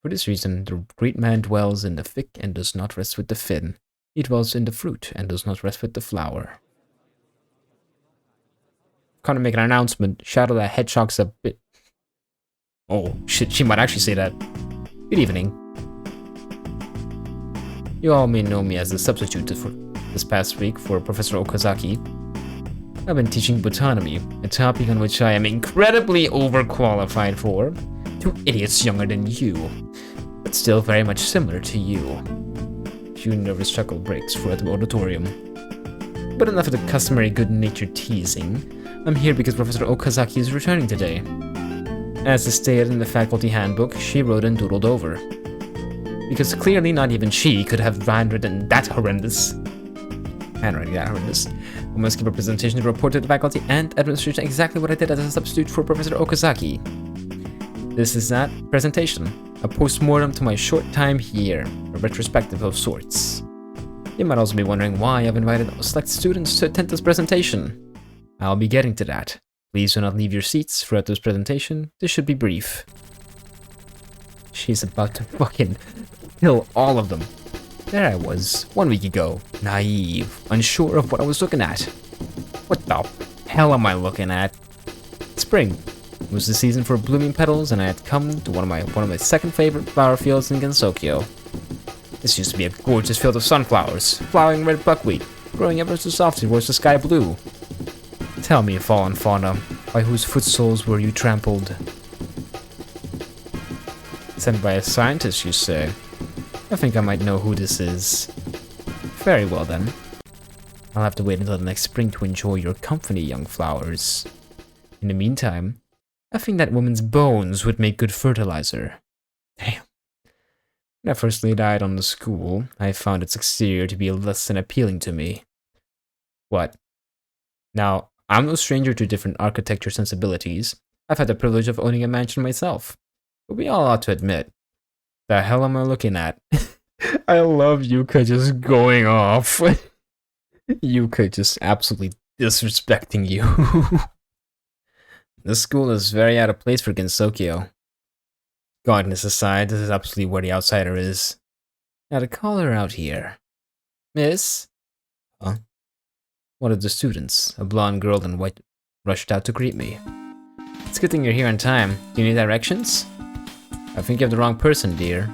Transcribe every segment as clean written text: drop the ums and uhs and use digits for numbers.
For this reason, the great man dwells in the thick and does not rest with the thin. He dwells in the fruit and does not rest with the flower. Kind of make an announcement. Shadow that hedgehog's a bit... Oh, shit, she might actually say that. Good evening. You all may know me as the substitute for this past week for Professor Okazaki. I've been teaching botany, a topic on which I am incredibly overqualified for. 2 idiots younger than you, but still very much similar to you. A few nervous chuckle breaks throughout the auditorium. But enough of the customary good-natured teasing. I'm here because Professor Okazaki is returning today. As is stated in the faculty handbook, she wrote and doodled over. Because clearly not even she could have handwritten that horrendous. I must give a presentation to report to the faculty and administration exactly what I did as a substitute for Professor Okazaki. This is that presentation, a post-mortem to my short time here, a retrospective of sorts. You might also be wondering why I've invited select students to attend this presentation. I'll be getting to that. Please do not leave your seats throughout this presentation. This should be brief. She's about to fucking kill all of them. There I was, 1 week ago, naive, unsure of what I was looking at. What the hell am I looking at? Spring. It was the season for blooming petals, and I had come to one of my second favorite flower fields in Gensokyo. This used to be a gorgeous field of sunflowers, flowering red buckwheat, growing ever so softly towards the sky blue. Tell me, fallen fauna, by whose footsoles were you trampled? Sent by a scientist, you say? I think I might know who this is. Very well then. I'll have to wait until the next spring to enjoy your company, young flowers. In the meantime, I think that woman's bones would make good fertilizer. Damn. When I first laid eyes on the school, I found its exterior to be less than appealing to me. What? Now, I'm no stranger to different architecture sensibilities. I've had the privilege of owning a mansion myself. But we all ought to admit, the hell am I looking at? I love Yuka just going off. Yuka just absolutely disrespecting you. This school is very out of place for Gensokyo. Godness aside, this is absolutely where the outsider is. Now to call her out here. Miss? Huh? One of the students, a blonde girl in white, rushed out to greet me. It's a good thing you're here on time. Do you need directions? I think you have the wrong person, dear.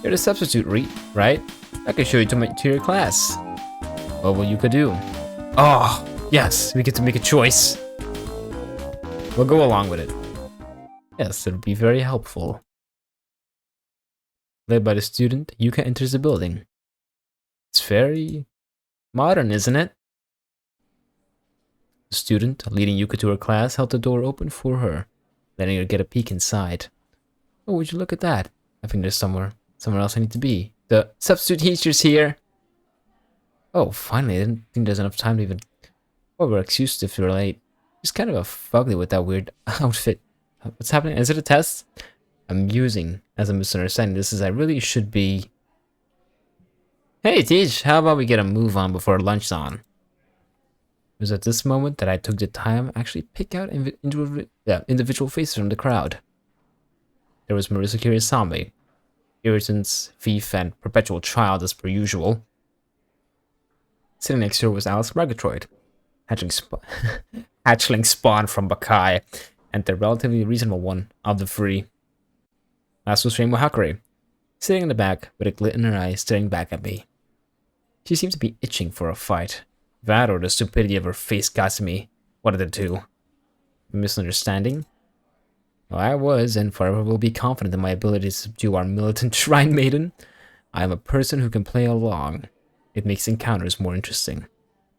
You're the substitute, right? I can show you to your class. What will Yuka do? Oh, yes, we get to make a choice. We'll go along with it. Yes, it would be very helpful. Led by the student, Yuka enters the building. It's very modern, isn't it? The student, leading Yuka to her class, held the door open for her, letting her get a peek inside. Oh, would you look at that? I think there's somewhere else I need to be. The substitute teacher's here! Oh, finally, I didn't think there's enough time to even... Oh, we're excused if you're late. She's kind of a fugly with that weird outfit. What's happening? Is it a test? I'm musing as I'm misunderstanding this as I really should be... Hey, Teach, how about we get a move on before lunch's on? It was at this moment that I took the time to actually pick out individual faces from the crowd. There was Marisa Kirisame, irritants, thief, and perpetual child as per usual. Sitting next to her was Alice Margatroid, hatchling spawn from Bakai, and the relatively reasonable one of the three. Last was Reimu Hakurei, sitting in the back with a glint in her eye staring back at me. She seemed to be itching for a fight. That or the stupidity of her face got to me. One of the two. A misunderstanding? Well, I was, and forever will be confident in my ability to subdue our militant shrine maiden. I am a person who can play along. It makes encounters more interesting.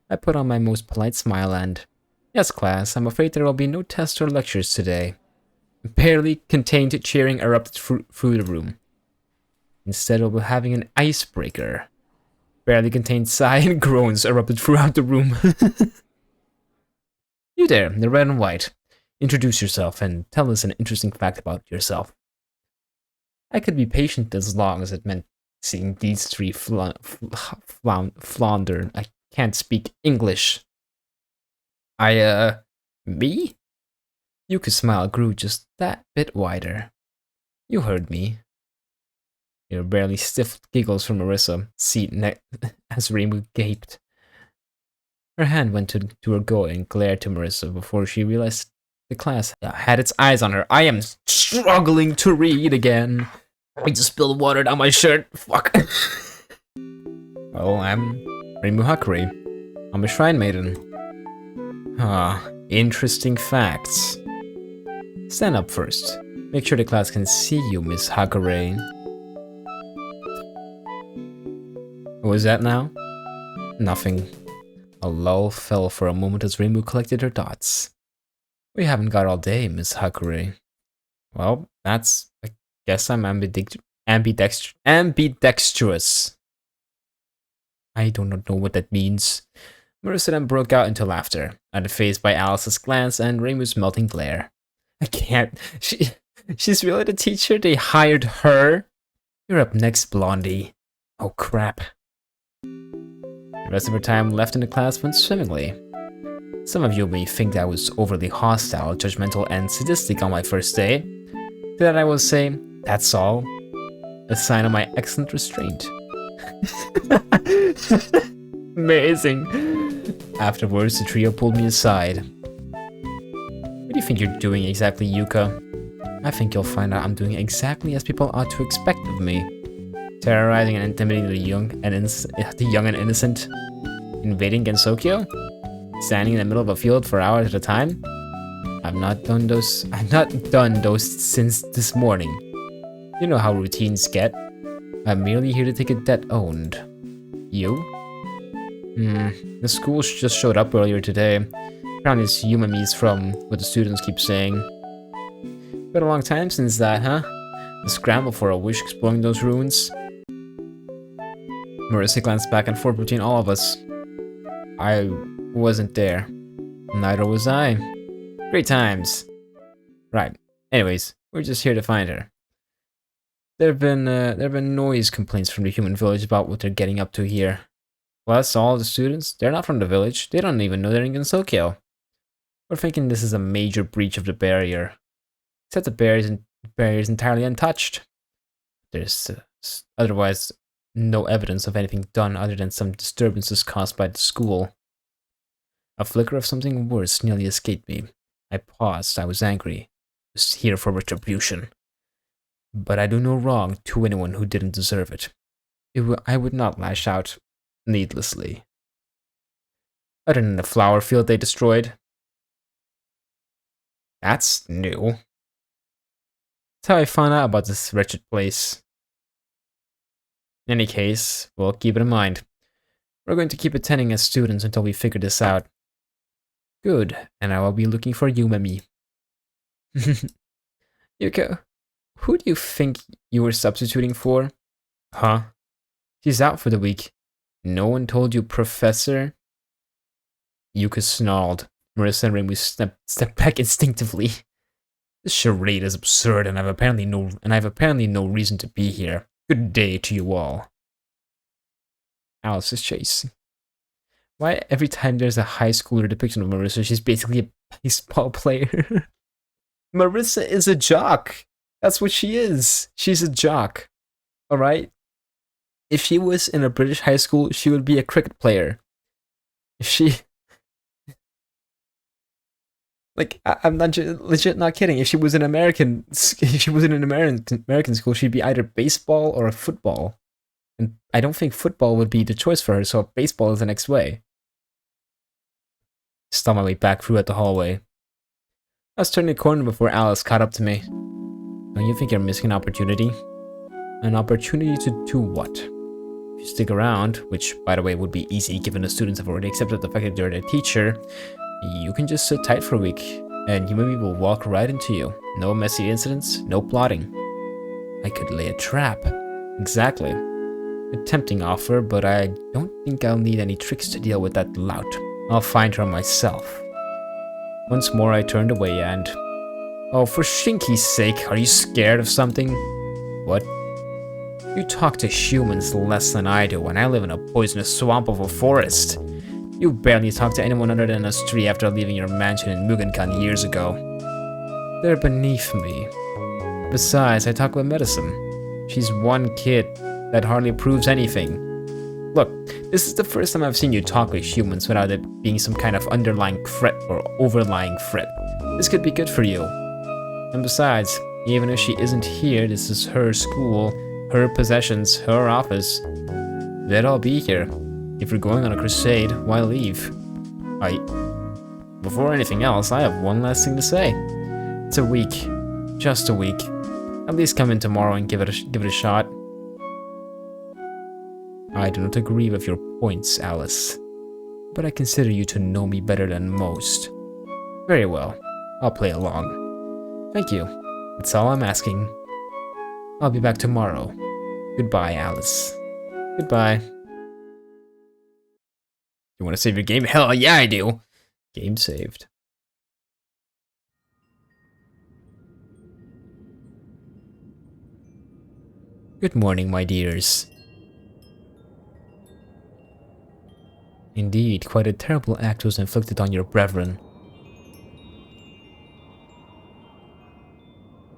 I put on my most polite smile and... Yes, class, I'm afraid there will be no tests or lectures today. Barely contained cheering erupted through the room. Instead, we'll be having an icebreaker. Barely contained sigh and groans erupted throughout the room. You there, the red and white. Introduce yourself and tell us an interesting fact about yourself. I could be patient as long as it meant seeing these three flounder. I can't speak English. Me? Yuka's smile grew just that bit wider. You heard me. Your barely stiff giggles from Marisa, as Reimu gaped. Her hand went to her goal and glared to Marisa before she realized the class had its eyes on her. I am struggling to read again. I just spilled water down my shirt. Fuck. Well, I'm Reimu Hakurei. I'm a shrine maiden. Interesting facts. Stand up first. Make sure the class can see you, Miss Hakurei. What was that now? Nothing. A lull fell for a moment as Reimu collected her thoughts. We haven't got all day, Miss Hakurei. Well, I guess I'm ambidextrous. I do not know what that means. Marisa then broke out into laughter, unfazed by Alice's glance and Reimu's melting glare. I can't. She's really the teacher? They hired her? You're up next, Blondie. Oh crap. The rest of her time left in the class went swimmingly. Some of you may think I was overly hostile, judgmental, and sadistic on my first day. To that I will say, that's all. A sign of my excellent restraint. Amazing. Afterwards, the trio pulled me aside. What do you think you're doing exactly, Yuuka? I think you'll find out I'm doing exactly as people ought to expect of me. Terrorizing and intimidating the young and innocent. Invading Gensokyo? Standing in the middle of a field for hours at a time? I've not done those since this morning. You know how routines get. I'm merely here to take a debt owed. You? The school just showed up earlier today. Apparently it's Yumemi's from what the students keep saying. Been a long time since that, huh? The scramble for a wish exploring those ruins. Marisa glanced back and forth between all of us. I wasn't there. Neither was I. Great times. Right. Anyways, we're just here to find her. There have been noise complaints from the human village about what they're getting up to here. Plus, all the students, they're not from the village. They don't even know they're in Gensokyo. We're thinking this is a major breach of the barrier. Except the barrier's entirely untouched. There's otherwise no evidence of anything done other than some disturbances caused by the school. A flicker of something worse nearly escaped me. I paused. I was angry. I was here for retribution. But I do no wrong to anyone who didn't deserve it. I would not lash out needlessly. Other than the flower field they destroyed. That's new. That's how I found out about this wretched place. In any case, we'll keep it in mind. We're going to keep attending as students until we figure this out. Good, and I will be looking for Yumemi. Yuuka, who do you think you were substituting for? Huh? She's out for the week. No one told you, Professor? Yuuka snarled. Marisa and Reimu stepped back instinctively. This charade is absurd, and I've apparently no reason to be here. Good day to you all. Alice is chasing. Why every time there's a high schooler depiction of Marisa, she's basically a baseball player? Marisa is a jock. That's what she is. She's a jock. Alright? If she was in a British high school, she would be a cricket player. If she... Like, I'm not legit not kidding. If she was in an American school, she'd be either baseball or football. And I don't think football would be the choice for her, so baseball is the next way. Stumbled my way back through at the hallway. I was turning the corner before Alice caught up to me. Don't you think you're missing an opportunity? An opportunity to do what? If you stick around, which, by the way, would be easy given the students have already accepted the fact that you're their teacher, you can just sit tight for a week, and Yumemi will walk right into you. No messy incidents, no plotting. I could lay a trap. Exactly. A tempting offer, but I don't think I'll need any tricks to deal with that lout. I'll find her myself. Once more I turned away and... Oh, for Shinky's sake, are you scared of something? What? You talk to humans less than I do, and I live in a poisonous swamp of a forest. You barely talk to anyone other than us three after leaving your mansion in Mugenkan years ago. They're beneath me. Besides, I talk with medicine. She's one kid that hardly proves anything. Look, this is the first time I've seen you talk with humans without it being some kind of underlying threat or overlying threat. This could be good for you. And besides, even if she isn't here, this is her school, her possessions, her office. They'd all be here. If you're going on a crusade, why leave? Before anything else, I have one last thing to say. It's a week. Just a week. At least come in tomorrow and give it a shot. I do not agree with your points, Alice. But I consider you to know me better than most. Very well. I'll play along. Thank you. That's all I'm asking. I'll be back tomorrow. Goodbye, Alice. Goodbye. You want to save your game? Hell yeah, I do! Game saved. Good morning, my dears. Indeed, quite a terrible act was inflicted on your brethren.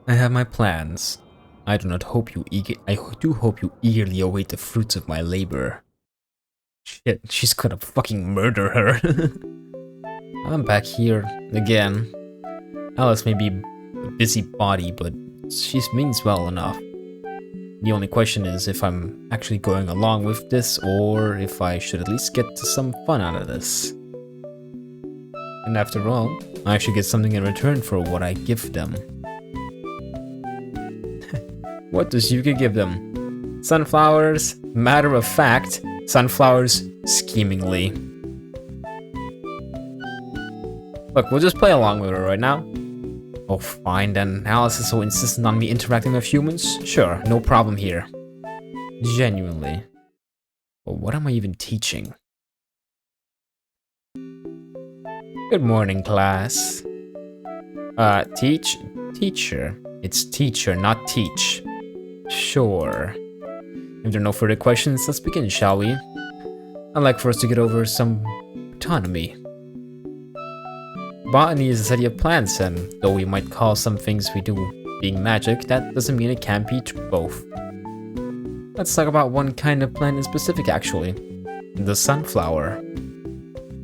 I have my plans. I do hope you eagerly await the fruits of my labor. Shit, she's gonna fucking murder her. I'm back here again. Alice may be a busybody, but she means well enough. The only question is if I'm actually going along with this, or if I should at least get some fun out of this. And after all, I should get something in return for what I give them. What does Yuka give them? Sunflowers, matter of fact. Sunflowers, schemingly. Look, we'll just play along with her right now. Oh, fine then. Alice is so insistent on me interacting with humans? Sure, no problem here. Genuinely. But what am I even teaching? Good morning, class. Teacher. It's teacher, not teach. Sure. If there are no further questions, let's begin, shall we? I'd like for us to get over some autonomy. Botany is a study of plants, and though we might call some things we do being magic, that doesn't mean it can't be both. Let's talk about one kind of plant in specific, actually. The sunflower.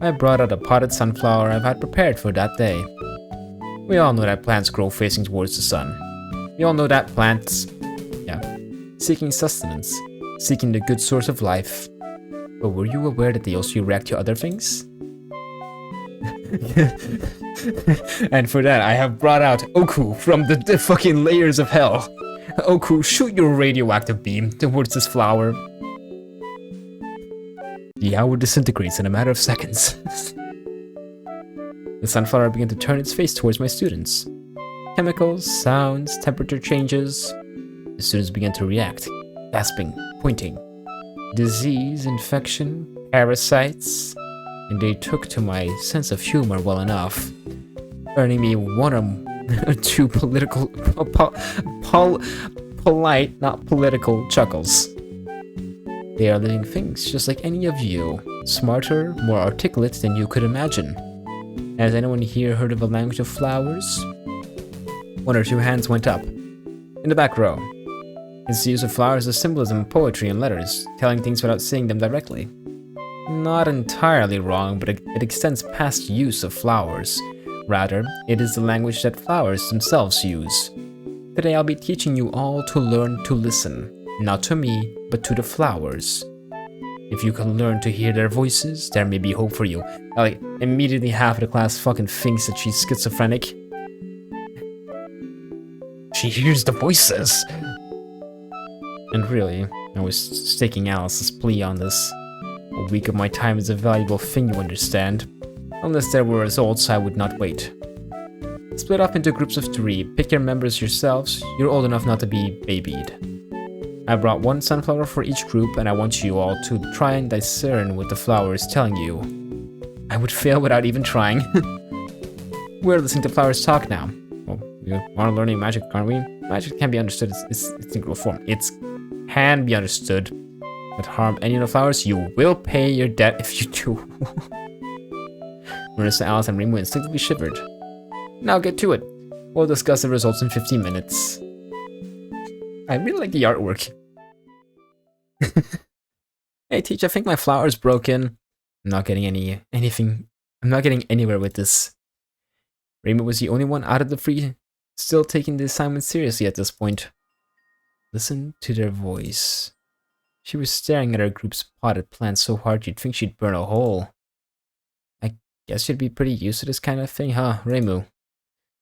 I brought out a potted sunflower I've had prepared for that day. We all know that plants grow facing towards the sun. We all know that plants, seeking sustenance, seeking the good source of life. But were you aware that they also react to other things? And for that, I have brought out Oku from the fucking layers of hell. Oku, shoot your radioactive beam towards this flower. The hour disintegrates in a matter of seconds. The sunflower began to turn its face towards my students. Chemicals, sounds, temperature changes. The students began to react, gasping, pointing. Disease, infection, parasites. And they took to my sense of humor well enough, earning me one or two polite, not political chuckles. They are living things just like any of you, smarter, more articulate than you could imagine. Has anyone here heard of a language of flowers? One or two hands went up. In the back row. It's the use of flowers as symbolism, poetry, and letters, telling things without saying them directly. Not entirely wrong, but it extends past use of flowers. Rather, it is the language that flowers themselves use. Today I'll be teaching you all to learn to listen, not to me, but to the flowers. If you can learn to hear their voices, there may be hope for you. Like, immediately half of the class fucking thinks that she's schizophrenic. She hears the voices! And really, I was staking Alice's plea on this. A week of my time is a valuable thing, you understand. Unless there were results, I would not wait. Split up into groups of 3. Pick your members yourselves. You're old enough not to be babied. I brought one sunflower for each group, and I want you all to try and discern what the flower is telling you. I would fail without even trying. We're listening to flowers talk now. Well, we are learning magic, aren't we? Magic can be understood. It's integral form. It can be understood. But harm any of the flowers, you will pay your debt if you do. Marisa, Alice, and Reimu instinctively shivered. Now get to it. We'll discuss the results in 15 minutes. I really like the artwork. Hey, teacher, I think my flower's broken. I'm not getting anything. I'm not getting anywhere with this. Reimu was the only one out of the three still taking the assignment seriously at this point. Listen to their voice. She was staring at her group's potted plants so hard you'd think she'd burn a hole. I guess you'd be pretty used to this kind of thing, huh, Reimu?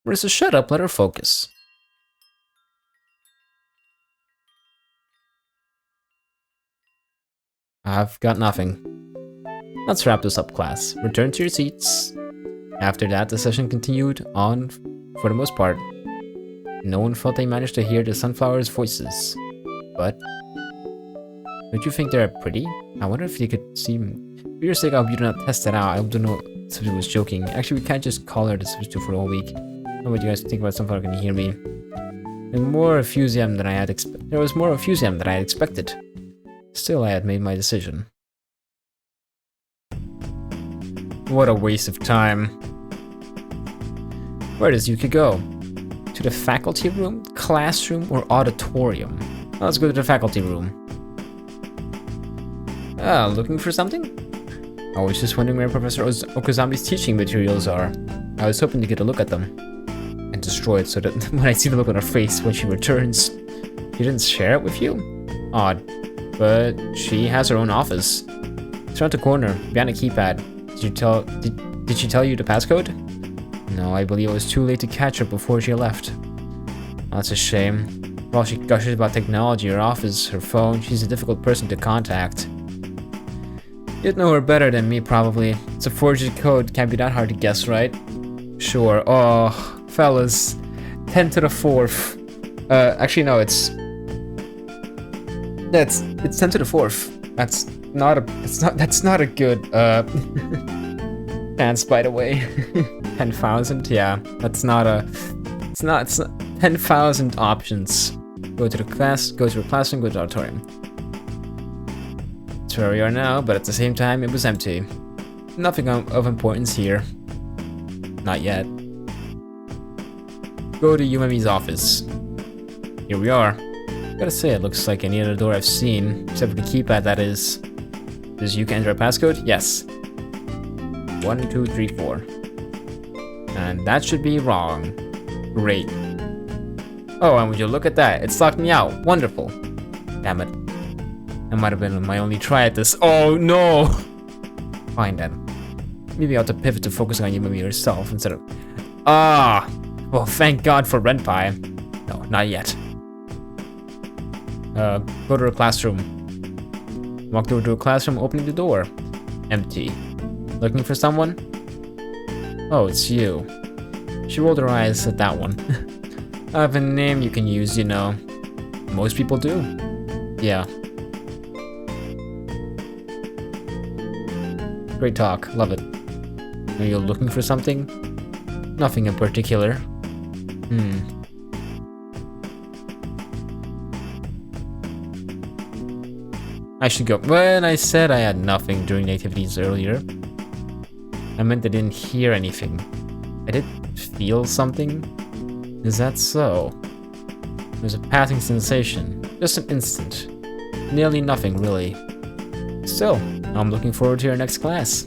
Marisa, shut up, let her focus. I've got nothing. Let's wrap this up, class. Return to your seats. After that, the session continued on for the most part. No one felt they managed to hear the sunflowers' voices. But don't you think they're pretty? I wonder if you could see. For your sake, I hope you do not test that out. I don't know if somebody was joking. Actually, we can't just call her the substitute for the whole week. I don't know what you guys think about sunflower. Can you hear me? There was more enthusiasm than I had expected. Still, I had made my decision. What a waste of time. Where does Yuka go? To the faculty room, classroom, or auditorium? Let's go to the faculty room. Ah, looking for something? I was just wondering where Professor Okazami's teaching materials are. I was hoping to get a look at them. And destroy it so that when I see the look on her face when she returns. She didn't share it with you? Odd. But she has her own office. It's around the corner, behind a keypad. Did she tell you the passcode? No, I believe it was too late to catch her before she left. Oh, that's a shame. While she gushes about technology, her office, her phone, she's a difficult person to contact. You'd know her better than me, probably. It's a forged code, can't be that hard to guess, right? Sure. Oh, fellas. 10 to the 4th. Actually, no, it's 10 to the 4th. That's not a good, chance, by the way. 10,000? Yeah, it's not 10,000 options. Go to the class, go to the classroom, go to the auditorium. That's where we are now, but at the same time, it was empty. Nothing of importance here. Not yet. Go to Yumemi's office. Here we are. Gotta say, it looks like any other door I've seen, except for the keypad, that is. Does Yuka enter a passcode? Yes. 1, 2, 3, 4. And that should be wrong. Great. Oh, and would you look at that? It's locked me out. Wonderful. Damn it. That might have been my only try at this. Oh, no! Fine, then. Maybe I ought to pivot to focusing on Yumemi herself instead of... Ah! Well, thank God for Renpai. No, not yet. Go to her classroom. Walked over to a classroom, opening the door. Empty. Looking for someone? Oh, it's you. She rolled her eyes at that one. I have a name you can use, you know. Most people do. Yeah. Great talk. Love it. Are you looking for something? Nothing in particular. I should go. When I said I had nothing during the activities earlier, I meant I didn't hear anything. I did feel something. Is that so? There's a passing sensation. Just an instant. Nearly nothing, really. Still, I'm looking forward to your next class.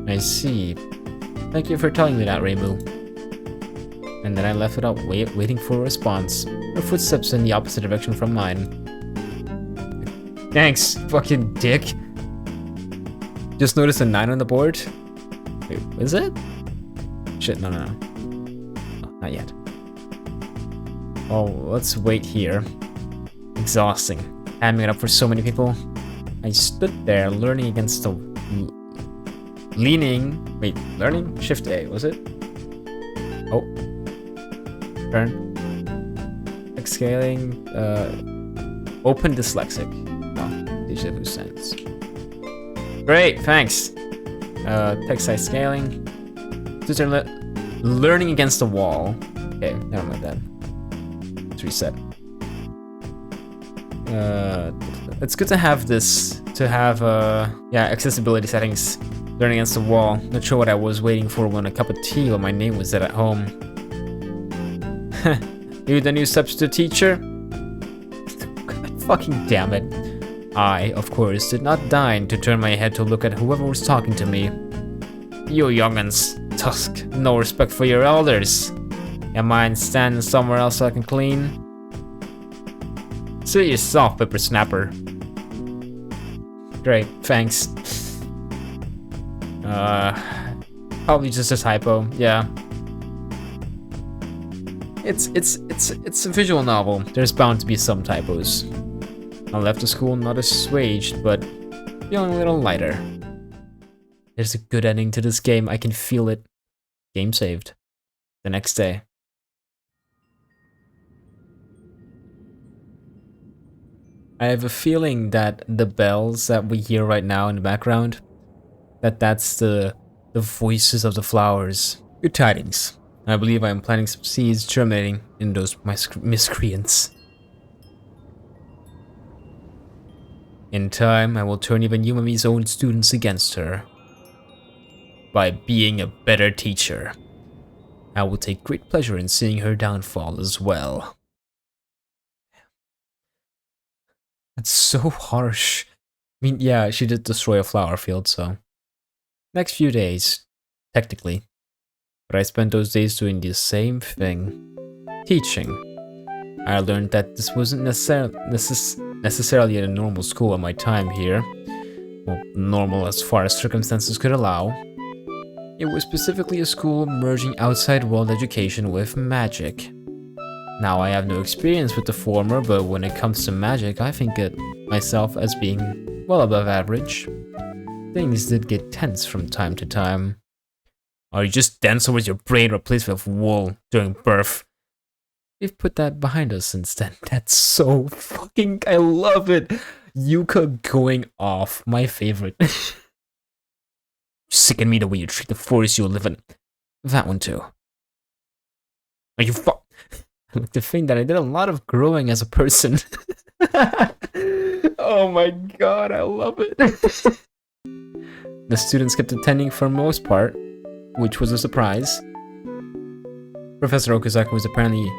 I see. Thank you for telling me that, Reimu. And then I left without waiting for a response. Her footsteps in the opposite direction from mine. Thanks, fucking dick. Just noticed a 9 on the board. Wait, is it? Shit, no. Oh, not yet. Oh, let's wait here. Exhausting. Hamming it up for so many people. I stood there learning against the... learning? Shift A, was it? Oh. Turn. Scaling, open dyslexic. Oh, these are loose sense. Great, thanks. Text size scaling. Just learning against the wall. Okay, never mind that. Let's reset. It's good to have this, accessibility settings. Learning against the wall. Not sure what I was waiting for when a cup of tea when my name was set at home. You the new substitute teacher? Fucking damn it. I, of course, did not deign to turn my head to look at whoever was talking to me. You young'uns, tusk, no respect for your elders. Am I standing somewhere else so I can clean? Suit yourself, Peppersnapper. Great, thanks. Probably just a typo, yeah. It's a visual novel. There's bound to be some typos. I left the school not assuaged, but feeling a little lighter. There's a good ending to this game, I can feel it. Game saved. The next day. I have a feeling that the bells that we hear right now in the background, that's the voices of the flowers. Good tidings. I believe I am planting some seeds germinating in those miscreants. In time, I will turn even Yumemi's own students against her. By being a better teacher. I will take great pleasure in seeing her downfall as well. That's so harsh. I mean, yeah, she did destroy a flower field, so... Next few days, technically. But I spent those days doing the same thing. Teaching. I learned that this wasn't necessarily a normal school at my time here. Well, normal as far as circumstances could allow. It was specifically a school merging outside world education with magic. Now, I have no experience with the former, but when it comes to magic, I think of myself as being well above average. Things did get tense from time to time. Are you just dense, or was your brain replaced with wool during birth? We've put that behind us since then. That's so fucking... I love it! Yuuka going off. My favorite. Sicken me the way you treat the forest you live in. That one too. Are you I like to think that I did a lot of growing as a person. Oh my god, I love it. The students kept attending for the most part, which was a surprise. Professor Okazaki was apparently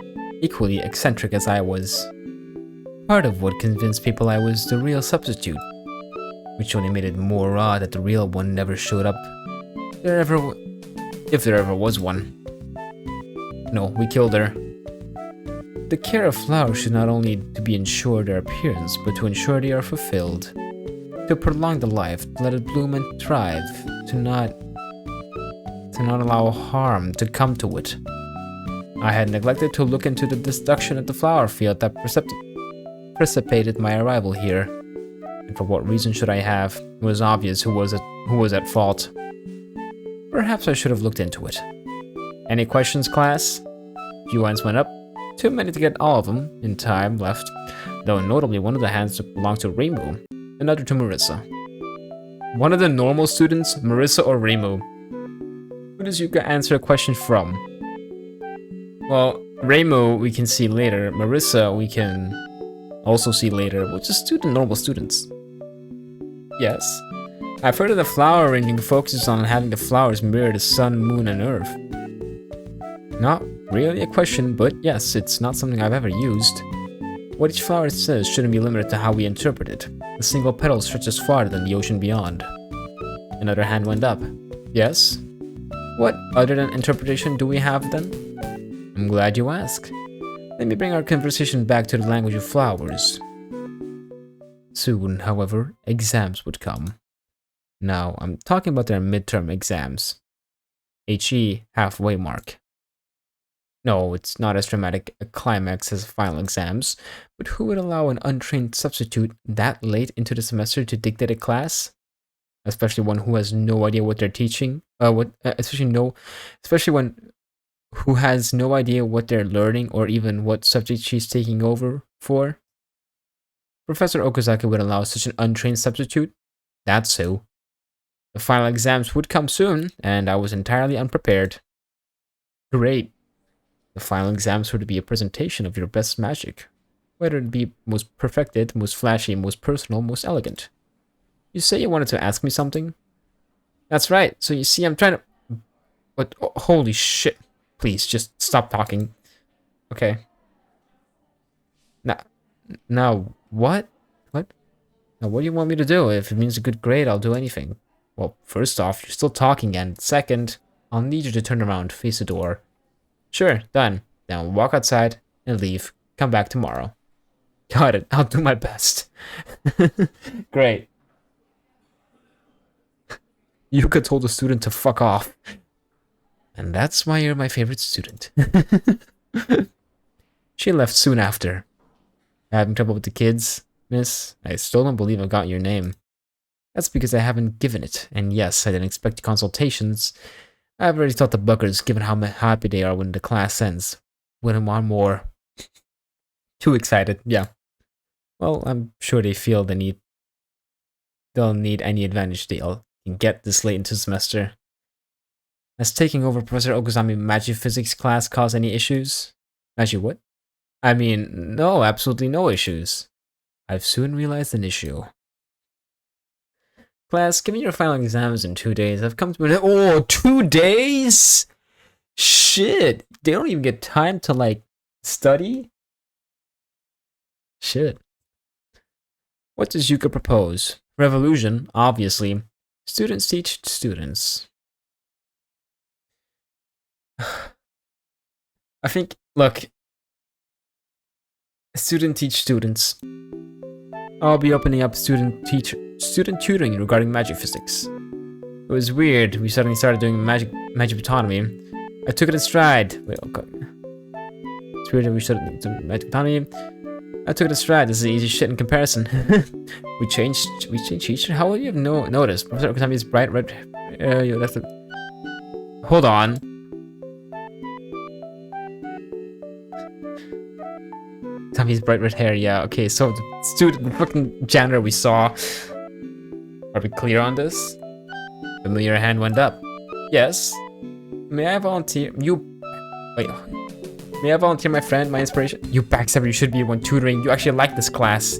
equally eccentric as I was. Part of what convinced people I was the real substitute, which only made it more odd that the real one never showed up. If there ever was one. No, we killed her. The care of flowers should not only to be ensure their appearance, but to ensure they are fulfilled. To prolong the life, to let it bloom and thrive, to not allow harm to come to it. I had neglected to look into the destruction of the flower field that precipitated my arrival here. And for what reason should I have? It was obvious who was at fault. Perhaps I should have looked into it. Any questions, class? Few hands went up. Too many to get all of them in time left, though notably one of the hands belonged to Reimu, another to Marisa. One of the normal students, Marisa or Reimu? Who does Yuuka answer a question from? Well, Reimu we can see later, Marisa we can also see later. We'll just do the normal students. Yes. I've heard that the flower arranging focuses on having the flowers mirror the sun, moon, and earth. Not really a question, but yes, it's not something I've ever used. What each flower says shouldn't be limited to how we interpret it. A single petal stretches farther than the ocean beyond. Another hand went up. Yes? What other than interpretation do we have then? I'm glad you asked. Let me bring our conversation back to the language of flowers. Soon, however, exams would come. Now, I'm talking about their midterm exams. HE halfway mark. No, it's not as dramatic a climax as final exams, but who would allow an untrained substitute that late into the semester to dictate a class? Especially one who has no idea what they're teaching. Especially one who has no idea what they're learning or even what subject she's taking over for. Professor Okazaki would allow such an untrained substitute? That's so. The final exams would come soon, and I was entirely unprepared. Great. The final exams were to be a presentation of your best magic, whether it be most perfected, most flashy, most personal, most elegant. You say you wanted to ask me something? That's right, so you see I'm trying to... But, oh, holy shit. Please, just stop talking. Okay. Now, What? What? Now, what do you want me to do? If it means a good grade, I'll do anything. Well, first off, you're still talking, and second, I'll need you to turn around, face the door. Sure, done. Now walk outside and leave. Come back tomorrow. Got it. I'll do my best. Great. Yuuka told the student to fuck off. And that's why you're my favorite student. She left soon after. Having trouble with the kids, miss? I still don't believe I've got your name. That's because I haven't given it. And yes, I didn't expect consultations. I've already taught the buggers, given how happy they are when the class ends. Wouldn't want more. Too excited, yeah. Well, I'm sure they feel they'll need any advantage they can get this late into the semester. Has taking over Professor Okazami's magic physics class caused any issues? Magic what? I mean, no, absolutely no issues. I've soon realized an issue. Class, give me your final exams in 2 days. I've come to an— Oh, 2 days? Shit. They don't even get time to, like, study? Shit. What does Yuuka propose? Revolution, obviously. Students teach students. I think, look. Student teach students. I'll be opening up student tutoring regarding magic physics. It was weird. We suddenly started doing magic autonomy. I took it in stride. Wait, okay. It's weird that we started doing magic autonomy. I took it in stride. This is easy shit in comparison. we changed teacher. How would you have noticed? Professor Okazami's bright red. You left it. Hold on. Tommy's bright red hair, yeah, okay, so the fucking janitor we saw. Are we clear on this? Familiar hand went up. Yes. May I volunteer? Wait. May I volunteer my friend, my inspiration? You backstabber, you should be one tutoring. You actually like this class.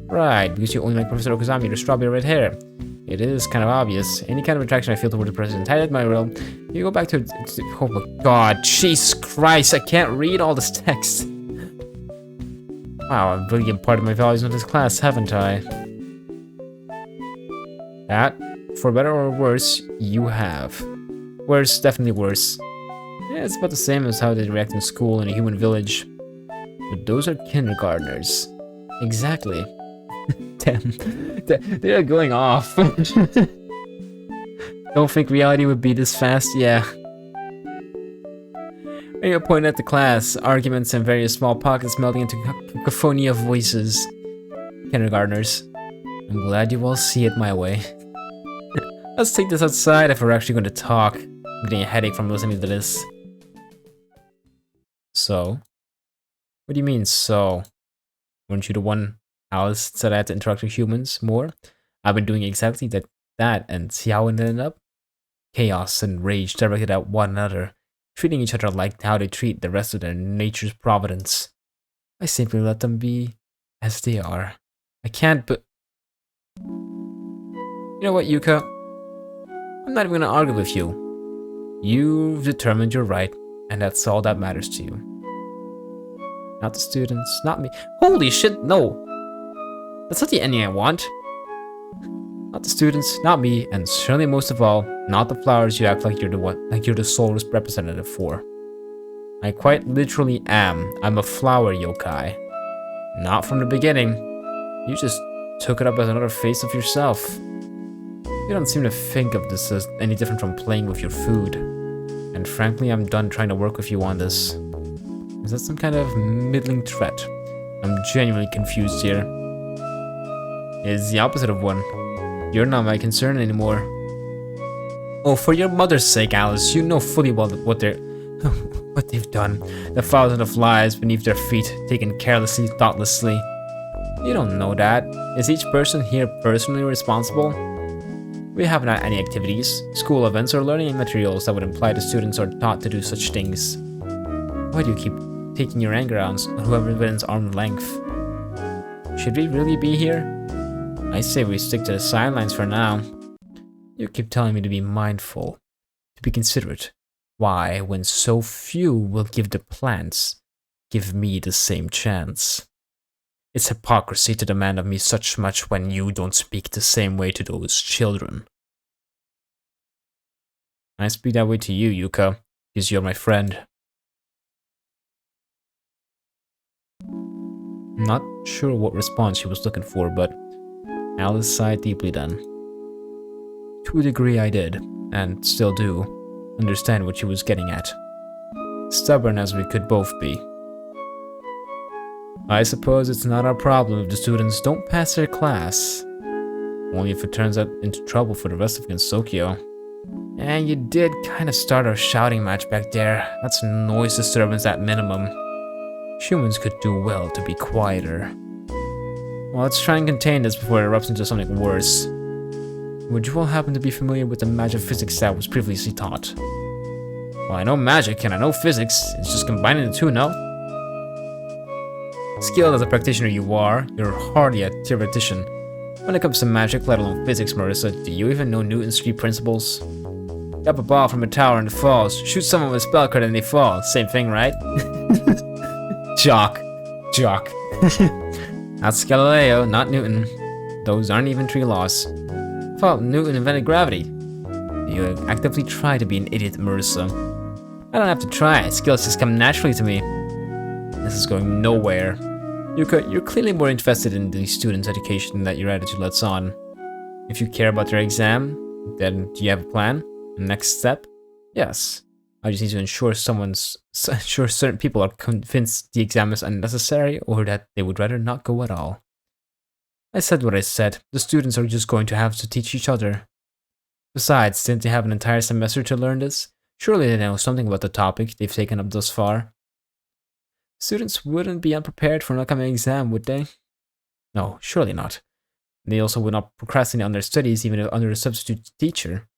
Right, because you only like Professor Okazami, your strawberry red hair. It is kind of obvious. Any kind of attraction I feel toward the president, I admire will. You go back to— oh my god, Jesus Christ, I can't read all this text. Wow, I've really imparted my values into this class, haven't I? That, for better or worse, you have. Worse, definitely worse. Yeah, it's about the same as how they react in school in a human village. But those are kindergartners. Exactly. Damn, they are going off. Don't think reality would be this fast? Yeah. You're pointing at the class, arguments in various small pockets melding into cacophony of voices. Kindergartners. I'm glad you all see it my way. Let's take this outside if we're actually going to talk. I'm getting a headache from listening to this. So? What do you mean, so? Weren't you the one Alice said I had to interact with humans more? I've been doing exactly that and see how it ended up? Chaos and rage directed at one another. Treating each other like how they treat the rest of their nature's providence. I simply let them be as they are. I can't but— You know what, Yuuka? I'm not even gonna argue with you. You've determined you're right, and that's all that matters to you. Not the students, not me. Holy shit, no! That's not the ending I want. Not the students, not me, and certainly most of all, not the flowers you act like you're the sole representative for. I quite literally am. I'm a flower yokai. Not from the beginning. You just took it up as another face of yourself. You don't seem to think of this as any different from playing with your food. And frankly, I'm done trying to work with you on this. Is that some kind of middling threat? I'm genuinely confused here. It's the opposite of one. You're not my concern anymore. Oh, for your mother's sake, Alice, you know fully well what they've done. The flowers and the flies beneath their feet, taken carelessly, thoughtlessly. You don't know that. Is each person here personally responsible? We haven't had any activities, school events, or learning materials that would imply the students are taught to do such things. Why do you keep taking your anger out on whoever within arm's length? Should we really be here? I say we stick to the sidelines for now. You keep telling me to be mindful, to be considerate. Why, when so few will give the plants, give me the same chance? It's hypocrisy to demand of me such much when you don't speak the same way to those children. I speak that way to you, Yuka, because you're my friend. Not sure what response she was looking for, but Alice sighed deeply then. To a degree I did, and still do, understand what she was getting at. Stubborn as we could both be. I suppose it's not our problem if the students don't pass their class. Only if it turns out into trouble for the rest of Gensokyo. And you did kind of start our shouting match back there. That's noise disturbance at minimum. Humans could do well to be quieter. Well, let's try and contain this before it erupts into something worse. Would you all happen to be familiar with the magic physics that was previously taught? Well, I know magic and I know physics. It's just combining the two, no? Skilled as a practitioner you are, you're hardly a theoretician. When it comes to magic, let alone physics, Marisa, do you even know Newton's 3 principles? Drop a ball from a tower and it falls. Shoot someone with a spell card and they fall. Same thing, right? Jock. That's Galileo, not Newton. Those aren't even 3 laws. I thought Newton invented gravity. You actively try to be an idiot, Marisa. I don't have to try. Skills just come naturally to me. This is going nowhere. Yuka, you're clearly more interested in the students' education than your attitude lets on. If you care about their exam, then do you have a plan? Next step? Yes. I just need to ensure certain people are convinced the exam is unnecessary or that they would rather not go at all. I said what I said. The students are just going to have to teach each other. Besides, didn't they have an entire semester to learn this? Surely they know something about the topic they've taken up thus far. Students wouldn't be unprepared for an upcoming exam, would they? No, surely not. They also would not procrastinate on their studies even under a substitute teacher.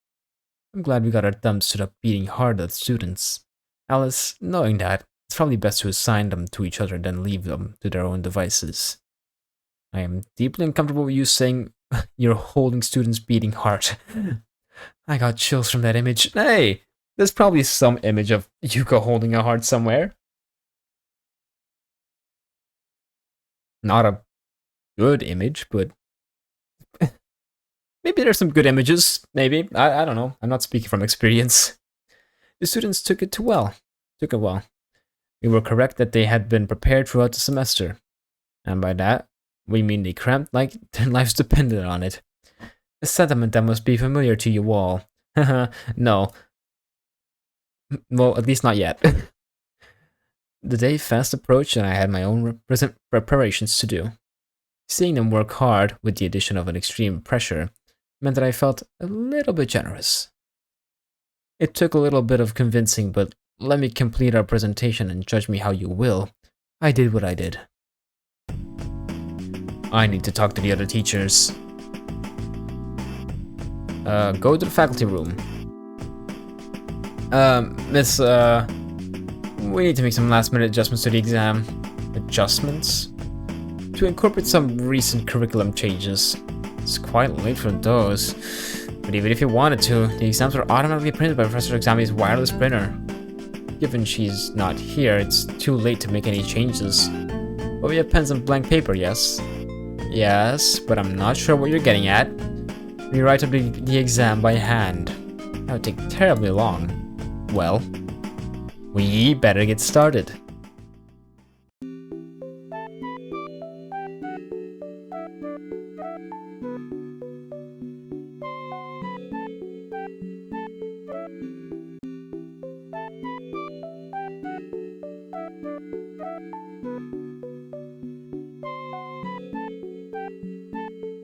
I'm glad we got our thumbs stood up beating hard at students. Alice, knowing that, it's probably best to assign them to each other than leave them to their own devices. I am deeply uncomfortable with you saying you're holding students beating hard. I got chills from that image. Hey, there's probably some image of Yuka holding a heart somewhere. Not a good image, but maybe there's some good images. Maybe. I don't know. I'm not speaking from experience. The students took it well. We were correct that they had been prepared throughout the semester. And by that, we mean they cramped like their lives depended on it. A sentiment that must be familiar to you all. No. Well, at least not yet. The day fast approached and I had my own preparations to do. Seeing them work hard, with the addition of an extreme pressure, meant that I felt a little bit generous. It took a little bit of convincing, but let me complete our presentation and judge me how you will. I did what I did. I need to talk to the other teachers. Go to the faculty room. Miss, we need to make some last-minute adjustments to the exam. Adjustments? To incorporate some recent curriculum changes. It's quite late for those. But even if you wanted to, the exams are automatically printed by Professor Exami's wireless printer. Given she's not here, it's too late to make any changes. But we have pens and blank paper, yes? Yes, but I'm not sure what you're getting at. We write up the exam by hand. That would take terribly long. Well, we better get started.